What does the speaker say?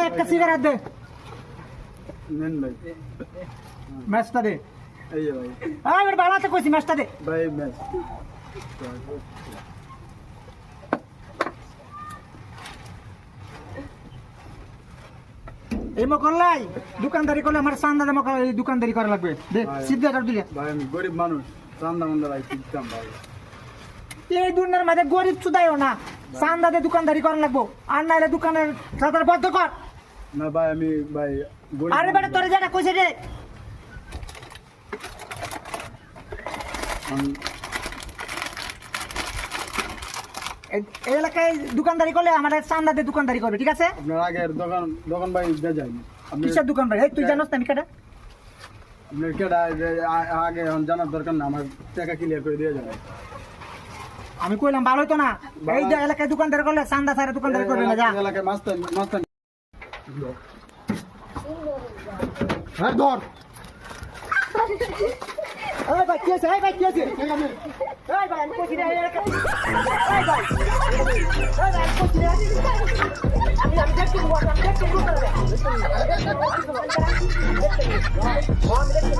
একটা সিগারেট দে, নেন ভাই। ম্যাচটা দে। এই যে ভাই। এবার বাড়াতে কইছি, ম্যাচটা দে। ভাই ম্যাচ। এই মকল্লাই দোকানদারি করলে আমার চান্দা মকল দোকানদারি করা লাগবে। দে সিদ্ধা কাট দিলে। ভাই আমি গরিব মানুষ, চান্দা মান্দা ভাই শিখতাম ভাই। এই দুনিয়ার মাঝে গরিব চুদাইও না, চান্দা দিয়ে দোকানদারি করা লাগবো, আর নাইলে দোকানের সাতার বদ্ধ কর। না ভাই আমি ভাই গরিব আরে বেটা তোর যেটা কইছে রে, আমি- এই এলাকায় দোকানদারি করলে আমার চান্দা দিয়ে দোকানদারি করবে, ঠিক আছে? আপনার আগের দোকান ভাই বেজাই। আপনি কিসের দোকান ভাই? এই তুই জানোস না আমি কেটা? আপনার কেডা আগে এখন জানার দরকার না, আমার টাকা ক্লিয়ার করে দিয়ে যাবে। আমি কইলাম ভালো হতো না, এই যে এলাকায় দোকানদারি করলে চান্দা ছাড়া দোকানদারি করবে না। যা এলাকায় মাস্তান হ্যাঁ ধর। এই ভাই কি আছে? এই ভাই কি আছে? এই ভাই আমি কইছি রে, এই এলাকায় এই ভাই আমি কইছি রে, আমি দেখতে আমি দেখতে